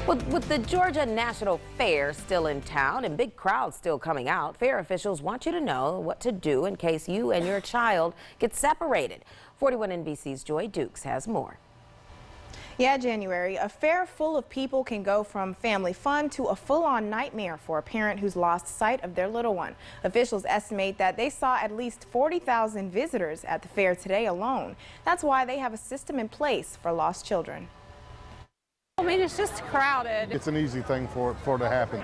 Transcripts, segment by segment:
With the Georgia National Fair still in town and big crowds still coming out, fair officials want you to know what to do in case you and your child get separated. 41 NBC's Joy Dukes has more. Yeah, January, a fair full of people can go from family fun to a full-on nightmare for a parent who's lost sight of their little one. Officials estimate that they saw at least 40,000 visitors at the fair today alone. That's why they have a system in place for lost children. I mean, it's just crowded. It's an easy thing for it to happen.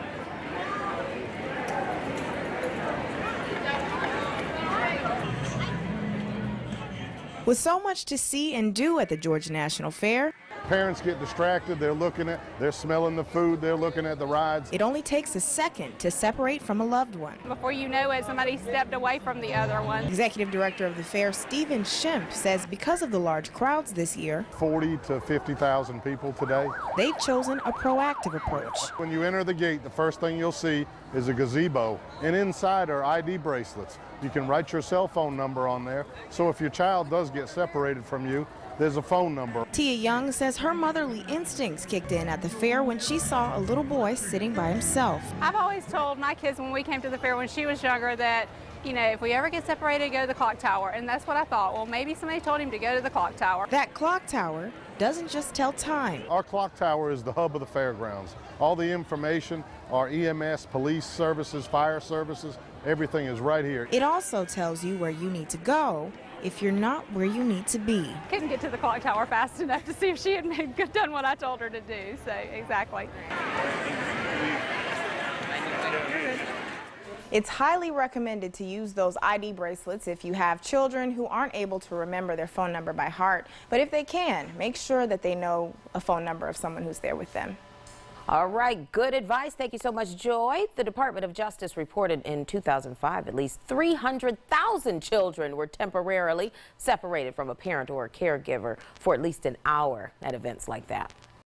With so much to see and do at the Georgia National Fair, Parents get distracted, they're smelling the food, they're looking at the rides. it only takes a second to separate from a loved one. Before you know it, somebody stepped away from the other one. Executive Director of the fair, Stephen Schimpf, says because of the large crowds this year, 40 to 50,000 people today. they've chosen a proactive approach. When you enter the gate, the first thing you'll see is a gazebo, and inside are ID bracelets. You can write your cell phone number on there, so if your child does get separated from you, there's a phone number. Tia Young says her motherly instincts kicked in at the fair when she saw a little boy sitting by himself. I've always told my kids when we came to the fair when she was younger that, you know, if we ever get separated, go to the clock tower. And that's what I thought. Well, maybe somebody told him to go to the clock tower. That clock tower doesn't just tell time. Our clock tower is the hub of the fairgrounds. All the information, our EMS, police services, fire services, everything is right here. It also tells you where you need to go if you're not where you need to be. Couldn't get to the clock tower fast enough to see if she had done what I told her to do. So, exactly. It's highly recommended to use those ID bracelets if you have children who aren't able to remember their phone number by heart. But if they can, make sure that they know a phone number of someone who's there with them. All right, good advice. Thank you so much, Joy. The Department of Justice reported in 2005 at least 300,000 children were temporarily separated from a parent or a caregiver for at least an hour at events like that.